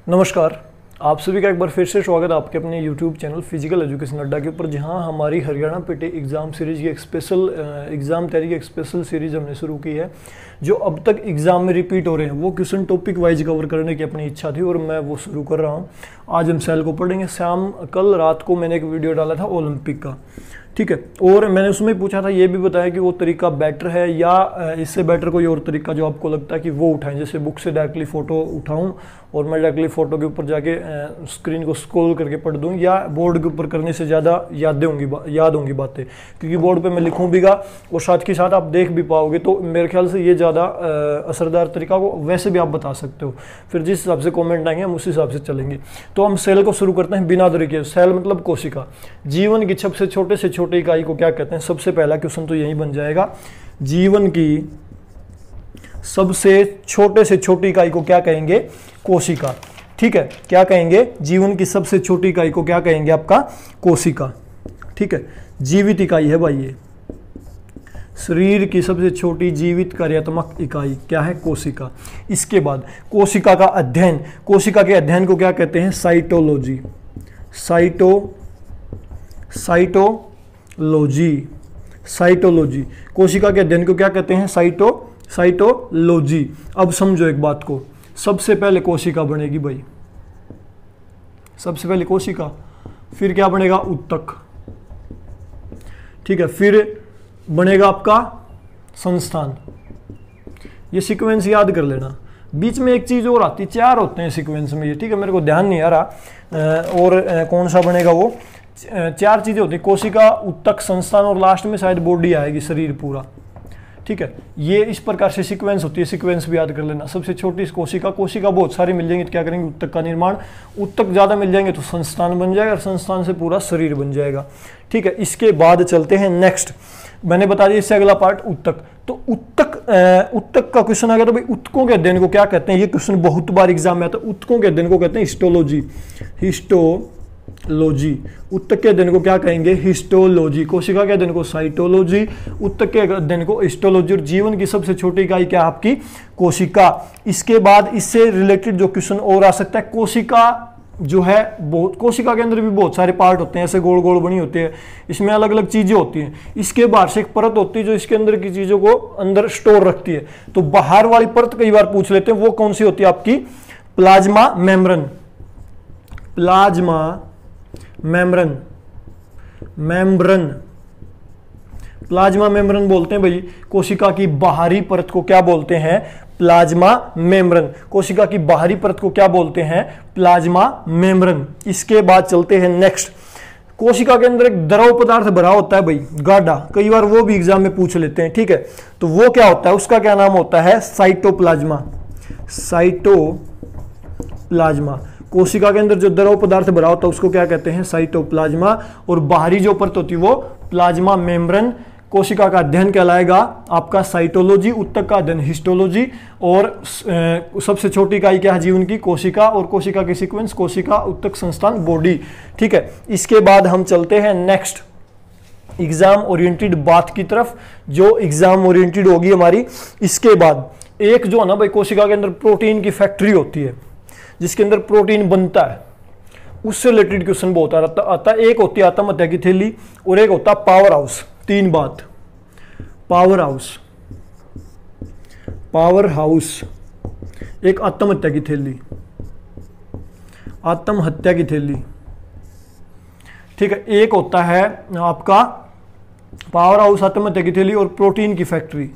नमस्कार, आप सभी का एक बार फिर से स्वागत है आपके अपने YouTube चैनल फिजिकल एजुकेशन अड्डा के ऊपर, जहां हमारी हरियाणा पीटी एग्ज़ाम सीरीज़ की एक स्पेशल एग्ज़ाम तैयारी की एक स्पेशल सीरीज़ हमने शुरू की है। जो अब तक एग्ज़ाम में रिपीट हो रहे हैं वो क्वेश्चन टॉपिक वाइज कवर करने की अपनी इच्छा थी और मैं वो शुरू कर रहा हूँ। आज हम सेल को पढ़ेंगे। कल रात को मैंने एक वीडियो डाला था ओलंपिक का, ठीक है, और मैंने उसमें पूछा था, ये भी बताया कि वो तरीका बेटर है या इससे बेटर कोई और तरीका जो आपको लगता है कि वो उठाएं। जैसे बुक से डायरेक्टली फ़ोटो उठाऊं और मैं डायरेक्टली फ़ोटो के ऊपर जाके स्क्रीन को स्क्रॉल करके पढ़ दूं, या बोर्ड के ऊपर करने से ज़्यादा याद होंगी बातें, क्योंकि बोर्ड पे मैं लिखूं भीगा और साथ के साथ आप देख भी पाओगे। तो मेरे ख्याल से ये ज़्यादा असरदार तरीका को वैसे भी आप बता सकते हो। फिर जिस हिसाब से कॉमेंट आएंगे हम उस हिसाब से चलेंगे। तो हम सेल को शुरू करते हैं बिना देरी के। सेल मतलब कोशिका। जीवन की सबसे छोटे से छोटी इकाई को क्या कहते हैं? सबसे पहला क्वेश्चन तो यही बन जाएगा, जीवन की सबसे छोटे से छोटी इकाई को क्या कहेंगे? कोशिका। ठीक है, क्या कहेंगे? जीवन की सबसे छोटी इकाई को क्या कहेंगे? आपका कोशिका। ठीक है, जीवित इकाई है भाई ये। शरीर की सबसे छोटी जीवित कार्यात्मक इकाई क्या है? कोशिका। इसके बाद कोशिका का अध्ययन, कोशिका के अध्ययन को क्या कहते हैं? साइटोलॉजी। साइटोलॉजी। कोशिका के अध्ययन को क्या कहते हैं? साइटोलॉजी। अब समझो एक बात को, सबसे पहले कोशिका बनेगी भाई, सबसे पहले कोशिका, फिर क्या बनेगा? उत्तक। ठीक है, फिर बनेगा आपका संस्थान। ये सीक्वेंस याद कर लेना। बीच में एक चीज और आती है, 4 होते हैं सीक्वेंस में ये, ठीक है, मेरे को ध्यान नहीं आ रहा और कौन सा बनेगा वो। 4 चीजें होती है, कोशिका, उत्तक, संस्थान और लास्ट में शायद बॉडी आएगी, शरीर पूरा। ठीक है, ये इस प्रकार से सीक्वेंस होती है, सीक्वेंस भी याद कर लेना। सबसे छोटी कोशिका, कोशिका बहुत सारी मिल जाएंगी तो क्या करेंगे? उत्तक का निर्माण। उत्तक ज्यादा मिल जाएंगे तो संस्थान बन जाएगा और संस्थान से पूरा शरीर बन जाएगा। ठीक है, इसके बाद चलते हैं नेक्स्ट। मैंने बता दिया इससे अगला पार्ट उत्तक। तो उत्तक का क्वेश्चन आ गया तो भाई उत्तकों के अध्ययन को क्या कहते हैं? ये क्वेश्चन बहुत बार एग्जाम में आता है। उत्तकों के अध्ययन को कहते हैं हिस्टोलॉजी। उत्तक के अध्ययन को क्या कहेंगे? हिस्टोलॉजी। कोशिका के अध्ययन को साइटोलॉजी, उत्तक के अध्ययन को हिस्टोलॉजी। और जीवन की सबसे छोटी इकाई क्या? आपकी कोशिका। इसके बाद इससे रिलेटेड जो क्वेश्चन और आ सकता है, कोशिका जो है बहुत, कोशिका के अंदर भी बहुत सारे पार्ट होते हैं, ऐसे गोल गोल बनी होती है, इसमें अलग अलग चीजें होती हैं। इसके बाहर से एक परत होती है जो इसके अंदर की चीजों को अंदर स्टोर रखती है। तो बाहर वाली परत कई बार पूछ लेते हैं, वो कौन सी होती है? आपकी प्लाज्मा मेम्ब्रेन। प्लाज्मा मेम्ब्रेन बोलते हैं भाई। कोशिका की बाहरी परत को क्या बोलते हैं? Plasma membrane. कोशिका की बाहरी परत को क्या बोलते हैं? Plasma membrane. इसके बाद चलते हैं नेक्स्ट। कोशिका के अंदर एक द्रव पदार्थ भरा होता है भाई, गाढ़ा, कई बार वो भी एग्जाम में पूछ लेते हैं। ठीक है, तो वो क्या होता है? उसका क्या नाम होता है? साइटोप्लाज्मा। कोशिका के अंदर जो द्रव पदार्थ भरा होता है उसको क्या कहते हैं? साइटोप्लाज्मा। और बाहरी जो परत होती है वो प्लाज्मा मेम्ब्रेन। कोशिका का अध्ययन कहलाएगा आपका साइटोलॉजी, उत्तक का अध्ययन हिस्टोलॉजी, और सबसे छोटी इकाई क्या है जीवन की? कोशिका। और कोशिका की सीक्वेंस कोशिका, उत्तक, संस्थान, बॉडी। ठीक है, इसके बाद हम चलते हैं नेक्स्ट एग्जाम ओरिएंटेड बात की तरफ, जो एग्जाम ओरिएंटेड होगी हमारी। इसके बाद एक जो है ना भाई, कोशिका के अंदर प्रोटीन की फैक्ट्री होती है जिसके अंदर प्रोटीन बनता है, उससे रिलेटेड क्वेश्चन बहुत आता है। एक होती है आत्महत्या की थैली और एक होता है पावर हाउस। 3 बात, पावर हाउस, एक आत्महत्या की थैली। ठीक है, एक होता है आपका पावर हाउस, आत्महत्या की थैली, और प्रोटीन की फैक्ट्री।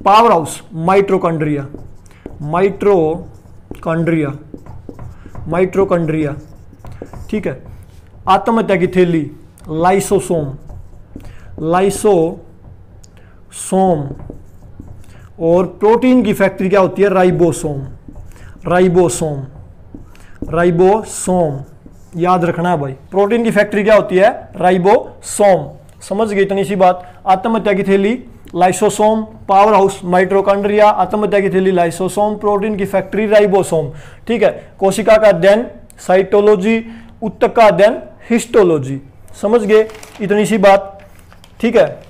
Power house mitochondria. ठीक है, आत्महत्या की थैली लाइसोसोम। और प्रोटीन की फैक्ट्री क्या होती है? राइबोसोम। याद रखना है भाई, प्रोटीन की फैक्ट्री क्या होती है? राइबोसोम। समझ गए इतनी सी बात। आत्महत्या की थैली लाइसोसोम, पावर हाउस माइटोकॉन्ड्रिया, आत्महत्या की थैली लाइसोसोम, प्रोटीन की फैक्ट्री राइबोसोम। ठीक है, कोशिका का अध्ययन साइटोलॉजी, उत्तक का अध्ययन हिस्टोलॉजी। समझ गए इतनी सी बात, ठीक है।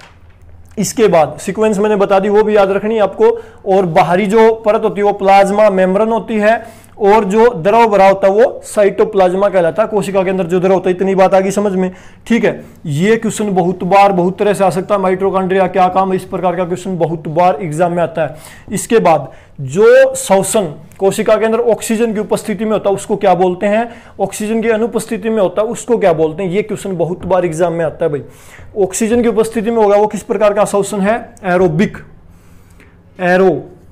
इसके बाद सीक्वेंस मैंने बता दी, वो भी याद रखनी है आपको। और बाहरी जो परत होती है वो प्लाज्मा मेम्ब्रेन होती है, और जो द्रव भरा होता है वो साइटोप्लाज्मा कहलाता है। कोशिका के अंदर जो द्रव होता है, इतनी बात आ गई समझ में, ठीक है। ये क्वेश्चन बहुत बार बहुत तरह से आ सकता है, माइटोकॉन्ड्रिया क्या काम है, इस प्रकार का क्वेश्चन बहुत बार एग्जाम में आता है। इसके बाद जो श्वसन कोशिका के अंदर ऑक्सीजन की उपस्थिति में होता है उसको क्या बोलते हैं, ऑक्सीजन की अनुपस्थिति में होता है उसको क्या बोलते हैं, ये क्वेश्चन बहुत बार एग्जाम में आता है भाई। ऑक्सीजन की उपस्थिति में होगा वो किस प्रकार का श्वसन है, एरोबिक, एरोबिक।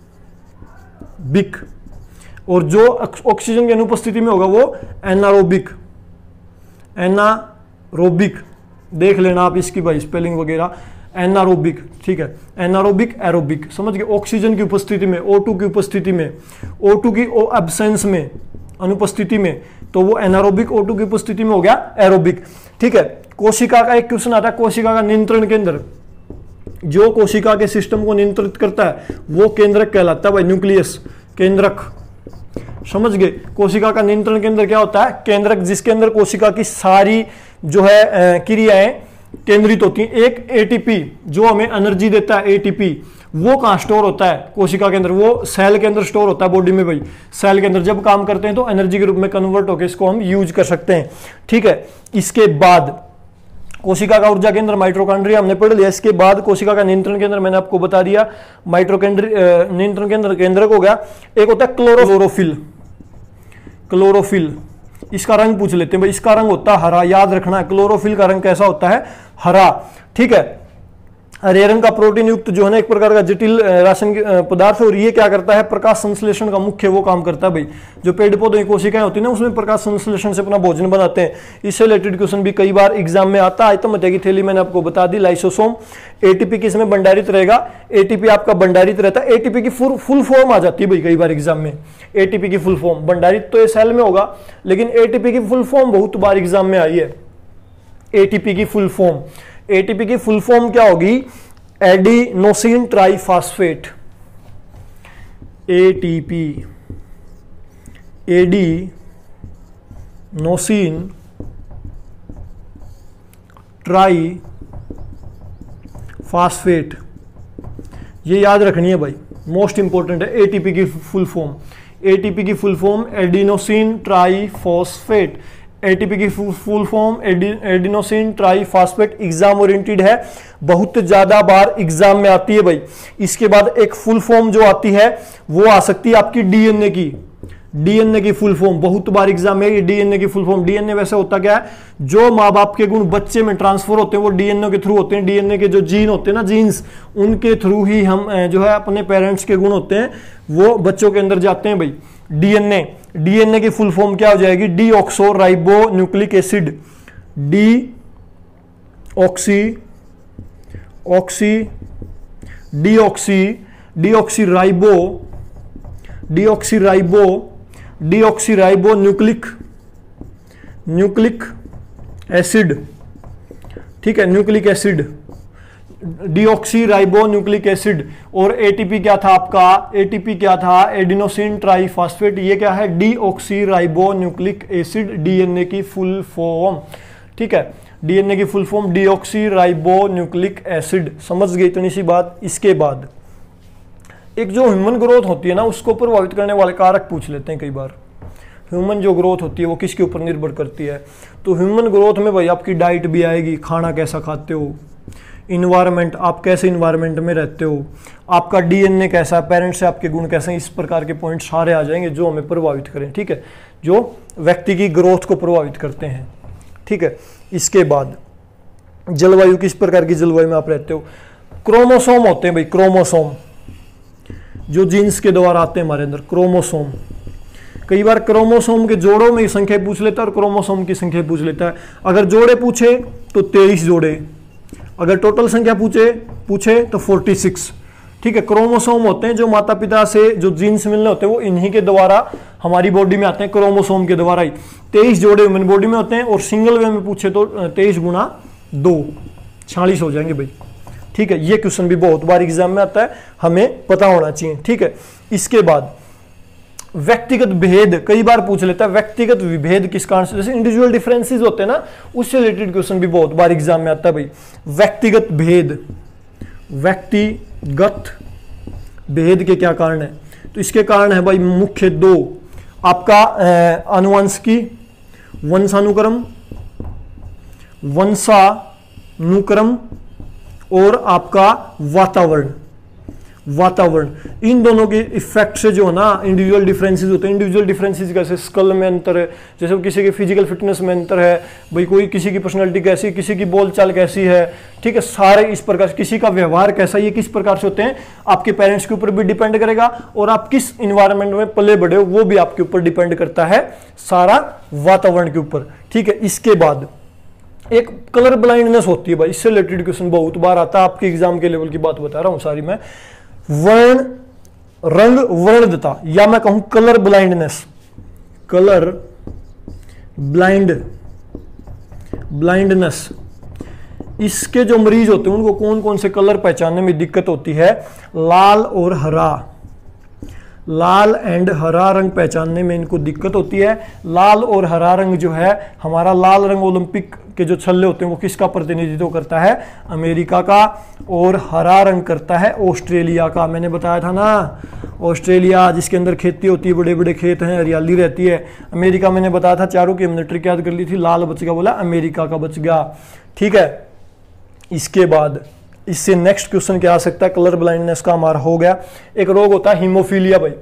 और जो ऑक्सीजन की अनुपस्थिति में होगा वो एनारोबिक, एनारोबिक। देख लेना आप इसकी भाई स्पेलिंग वगैरह, एनारोबिक, ठीक है। एनारोबिक, एरोबिक, समझ गए। ऑक्सीजन की उपस्थिति में, O2 की उपस्थिति में, O2 की एब्सेंस में, अनुपस्थिति में, तो वो एनारोबिक, O2 की उपस्थिति में हो गया एरोबिक, ठीक है। कोशिका का एक क्वेश्चन आता है, कोशिका का नियंत्रण केंद्र, जो कोशिका के सिस्टम को नियंत्रित करता है वो केंद्रक कहलाता है भाई, न्यूक्लियस, केंद्रक, समझ गए। कोशिका का नियंत्रण केंद्र क्या होता है, केंद्रक, जिसके अंदर कोशिका की सारी जो है क्रियाएं केंद्रित होती हैं। एक एटीपी जो हमें एनर्जी देता है, एटीपी, वो कहाँ स्टोर होता है, कोशिका के अंदर, वो सेल के अंदर स्टोर होता है बॉडी में भाई। सेल के अंदर जब काम करते हैं तो एनर्जी के रूप में कन्वर्ट होकर इसको हम यूज कर सकते हैं, ठीक है। इसके बाद कोशिका का ऊर्जा केंद्र माइटोकॉन्ड्रिया हमने पढ़ लिया। इसके बाद कोशिका का नियंत्रण केंद्र मैंने आपको बता दिया, नियंत्रण केंद्र केंद्रक हो गया। एक होता है क्लोरोफिल, क्लोरोफिल, इसका रंग पूछ लेते हैं भाई। इसका रंग होता है हरा, याद रखना है क्लोरोफिल का रंग कैसा होता है, हरा, ठीक है। हरे रंग का प्रोटीन युक्त जो है ना एक प्रकार का जटिल रासायनिक पदार्थ है, और ये क्या करता है, प्रकाश संश्लेषण का मुख्य वो काम करता है भाई। जो पेड़ पौधों की कोशिकाएं होती है ना उसमें प्रकाश संश्लेषण से अपना भोजन बनाते हैं। इससे रिलेटेड क्वेश्चन भी कई बार एग्जाम में आता है। तो मध्य की थैली मैंने आपको बता दी, लाइसोसोम, एटीपी किसमें भंडारित रहेगा, एटीपी आपका भंडारित रहता है। एटीपी की फुल फॉर्म आ जाती है भाई कई बार एग्जाम में, एटीपी की फुल फॉर्म, भंडारित तो ये सेल में होगा लेकिन एटीपी की फुल फॉर्म बहुत बार एग्जाम में आई है। एटीपी की फुल फॉर्म, एटीपी की फुल फॉर्म क्या होगी, adenosine triphosphate, ATP, adenosine triphosphate, ये याद रखनी है भाई, मोस्ट इंपॉर्टेंट है। एटीपी की फुल फॉर्म, एटीपी की full form adenosine triphosphate, ATP की full form adenosine triphosphate. Exam oriented है, बहुत ज्यादा बार एग्जाम में आती है भाई। इसके बाद एक फुल फॉर्म जो आती है वो आ सकती है आपकी डीएनए की, डीएनए की फुल फॉर्म बहुत बार एग्जाम में। डीएनए की फुल फॉर्म, डीएनए वैसे होता क्या है, जो माँ बाप के गुण बच्चे में ट्रांसफर होते हैं वो डीएनए के थ्रू होते हैं। डीएनए के जो जीन होते हैं ना, जीन्स, उनके थ्रू ही हम जो है अपने पेरेंट्स के गुण होते हैं वो बच्चों के अंदर जाते हैं भाई। डीएनए, डीएनए की फुल फॉर्म क्या हो जाएगी, deoxyribonucleic acid, deoxyribonucleic acid, ठीक है, nucleic acid, deoxyribonucleic acid. और एटीपी क्या था आपका, एटीपी क्या था, एडिनोसिन ट्राइफॉस्फेट। ये क्या है, deoxy ribo nucleic acid, DNA की फुल फॉर्म, ठीक है, डीएनए की full form deoxy ribo nucleic acid. समझ गए इतनी सी बात। इसके बाद एक जो ह्यूमन ग्रोथ होती है ना उसको प्रभावित करने वाले कारक पूछ लेते हैं कई बार। ह्यूमन जो ग्रोथ होती है वो किसके ऊपर निर्भर करती है, तो ह्यूमन ग्रोथ में भाई आपकी डाइट भी आएगी, खाना कैसा खाते हो, इन्वायरमेंट, आप कैसे इन्वायरमेंट में रहते हो, आपका डीएनए कैसा है, पेरेंट्स से आपके गुण कैसे हैं, इस प्रकार के पॉइंट सारे आ जाएंगे जो हमें प्रभावित करें, ठीक है, जो व्यक्ति की ग्रोथ को प्रभावित करते हैं, ठीक है। इसके बाद जलवायु, किस प्रकार की जलवायु में आप रहते हो। क्रोमोसोम होते हैं भाई, क्रोमोसोम जो जीन्स के द्वारा आते हैं हमारे अंदर, क्रोमोसोम। कई बार क्रोमोसोम के जोड़ों में संख्या पूछ लेता है और क्रोमोसोम की संख्या पूछ लेता है। अगर जोड़े पूछे तो 23 जोड़े, अगर टोटल संख्या पूछे तो 46, ठीक है। क्रोमोसोम होते हैं जो माता पिता से जो जीन्स मिलने होते हैं वो इन्हीं के द्वारा हमारी बॉडी में आते हैं, क्रोमोसोम के द्वारा ही। 23 जोड़े ह्यूमन बॉडी में होते हैं और सिंगल वे में पूछे तो 23 गुणा 2 46 हो जाएंगे भाई, ठीक है। ये क्वेश्चन भी बहुत बार एग्जाम में आता है, हमें पता होना चाहिए, ठीक है। इसके बाद व्यक्तिगत भेद कई बार पूछ लेता है, व्यक्तिगत विभेद किस कारण से, जैसे इंडिविजुअल डिफरेंसेस होते हैं ना, उससे रिलेटेड क्वेश्चन भी बहुत बार एग्जाम में आता है भाई। व्यक्तिगत भेद, व्यक्तिगत भेद के क्या कारण है? तो इसके कारण है भाई मुख्य दो, आपका आनुवंशिकी, वंशानुक्रम, वंशानुक्रम और आपका वातावरण। इन दोनों के इफेक्ट से जो है ना इंडिविजुअल डिफरेंसेस होते हैं। इंडिविजुअल डिफरेंसेस कैसे? स्कल में अंतर है, जैसे किसी के फिजिकल फिटनेस में अंतर है भाई, कोई किसी की पर्सनालिटी कैसी, किसी की बोलचाल कैसी है, ठीक है, सारे इस प्रकार से, किसी का व्यवहार कैसा, ये किस प्रकार से होते हैं आपके पेरेंट्स के ऊपर भी डिपेंड करेगा, और आप किस इन्वायरमेंट में पले बड़े हो वो भी आपके ऊपर डिपेंड करता है, सारा वातावरण के ऊपर, ठीक है। इसके बाद एक कलर ब्लाइंडनेस होती है भाई, इससे रिलेटेड क्वेश्चन बहुत बार आता है, आपके एग्जाम के लेवल की बात बता रहा हूं सारी मैं। वर्ण रंग वर्णता, या मैं कहूं कलर ब्लाइंडनेस, कलर ब्लाइंडनेस, इसके जो मरीज होते हैं उनको कौन कौन से कलर पहचानने में दिक्कत होती है? लाल और हरा, लाल एंड हरा रंग पहचानने में इनको दिक्कत होती है। लाल और हरा रंग जो है, हमारा लाल रंग ओलंपिक के जो छल्ले होते हैं वो किसका प्रतिनिधित्व करता है? अमेरिका का, और हरा रंग करता है ऑस्ट्रेलिया का। मैंने बताया था ना, ऑस्ट्रेलिया जिसके अंदर खेती होती है, बड़े बड़े खेत हैं, हरियाली रहती है। अमेरिका मैंने बताया था, चारों की हमने ट्रिक याद कर ली थी, लाल बच गया, बोला अमेरिका का बच गया, ठीक है। इसके बाद इससे नेक्स्ट क्वेश्चन क्या आ सकता है? कलर ब्लाइंडनेस का हमारा हो गया। एक रोग होता है हीमोफीलिया भाई,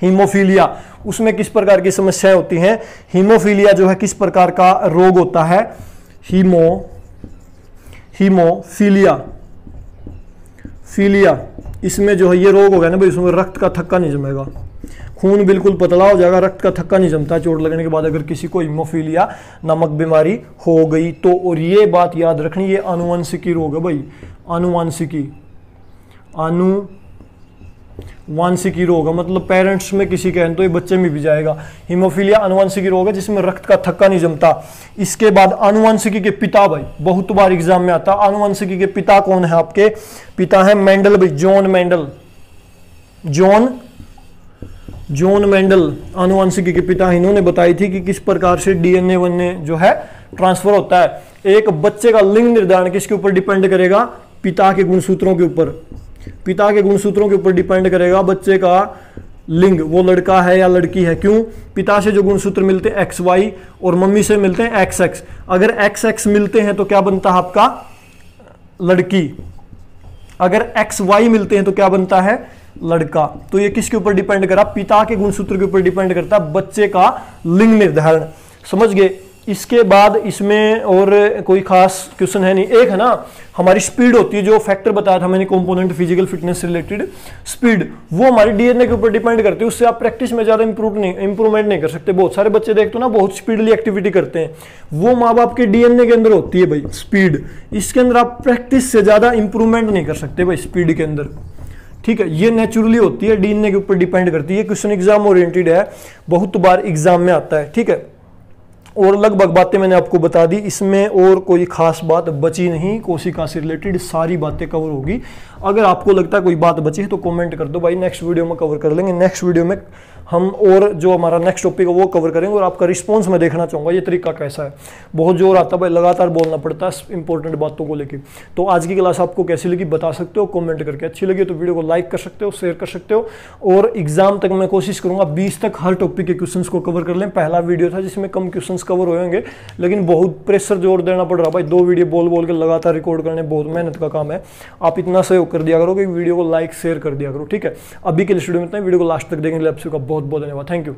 हीमोफीलिया, उसमें किस प्रकार की समस्याएं होती हैं? हीमोफीलिया जो है किस प्रकार का रोग होता है? हीमोफीलिया, इसमें जो है ये रोग हो गया ना भाई, उसमें रक्त का थक्का नहीं जमेगा, खून बिल्कुल पतला हो जाएगा, रक्त का थक्का नहीं जमता चोट लगने के बाद अगर किसी को हीमोफीलिया नामक बीमारी हो गई तो। और ये बात याद रखनी, ये आनुवंशिकी रोग है भाई, आनुवांशिकी रोग है, मतलब पेरेंट्स में किसी के हैं तो ये बच्चे में भी जाएगा। हीमोफीलिया आनुवंशिकी रोग है जिसमें रक्त का थक्का नहीं जमता। इसके बाद आनुवंशिकी के पिता भाई, बहुत बार एग्जाम में आता, आनुवंशिकी के पिता कौन है? आपके पिता है मेंडल भाई, जॉन मेंडल आनुवंशिकी के पिता। इन्होंने बताई थी कि किस प्रकार से डीएनए वनए जो है ट्रांसफर होता है। एक बच्चे का लिंग निर्धारण किसके ऊपर डिपेंड करेगा? पिता के गुणसूत्रों के ऊपर, पिता के गुणसूत्रों के ऊपर डिपेंड करेगा बच्चे का लिंग, वो लड़का है या लड़की है। क्यों? पिता से जो गुणसूत्र मिलते हैं XY और मम्मी से मिलते हैं XX। अगर XX मिलते हैं तो क्या बनता है आपका? लड़की। अगर XY मिलते हैं तो क्या बनता है? लड़का। तो ये किसके ऊपर डिपेंड करा? पिता के गुणसूत्र के ऊपर डिपेंड करता है बच्चे का लिंग निर्धारण। समझ गए? इसके बाद इसमें और कोई खास क्वेश्चन है नहीं। एक है ना हमारी स्पीड होती है, जो फैक्टर बताया था मैंने कंपोनेंट फिजिकल फिटनेस से रिलेटेड स्पीड, वो हमारी डीएनए के ऊपर डिपेंड करती है। उससे आप प्रैक्टिस में ज्यादा इंप्रूवमेंट नहीं कर सकते। बहुत सारे बच्चे देखते हो ना बहुत स्पीडली एक्टिविटी करते हैं, वो माँ बाप के डीएनए के अंदर होती है भाई स्पीड। इसके अंदर आप प्रैक्टिस से ज्यादा इंप्रूवमेंट नहीं कर सकते भाई स्पीड के अंदर, ठीक है। ये नेचुरली होती है, डीएनए के ऊपर डिपेंड करती है। क्वेश्चन एग्जाम ओरिएंटेड है, बहुत बार एग्जाम में आता है, ठीक है। और लगभग बातें मैंने आपको बता दी, इसमें और कोई खास बात बची नहीं। कोशिका से रिलेटेड सारी बातें कवर होगी। अगर आपको लगता है कोई बात बची है तो कमेंट कर दो भाई, नेक्स्ट वीडियो में कवर कर लेंगे। नेक्स्ट वीडियो में हम और जो हमारा नेक्स्ट टॉपिक है वो कवर करेंगे और आपका रिस्पॉन्स मैं देखना चाहूँगा ये तरीका कैसा है। बहुत जोर आता है भाई, लगातार बोलना पड़ता है इंपॉर्टेंट बातों को लेकर। तो आज की क्लास आपको कैसी लगी बता सकते हो कमेंट करके। अच्छी लगी तो वीडियो को लाइक कर सकते हो, शेयर कर सकते हो। और एग्जाम तक मैं कोशिश करूँगा 20 तक हर टॉपिक के क्वेश्चन को कवर कर लें। पहला वीडियो था जिसमें कम क्वेश्चन कवर होंगे, लेकिन बहुत प्रेशर जोर देना पड़ रहा भाई। 2 वीडियो बोल बोल के लगातार रिकॉर्ड करने बहुत मेहनत का काम है। आप इतना सहयोग कर दिया करो कि वीडियो को लाइक शेयर कर दिया करो, ठीक है। अभी के लिए वीडियो में इतना, वीडियो को लास्ट तक देखने के लिए आप सबका बहुत बहुत धन्यवाद। Thank you.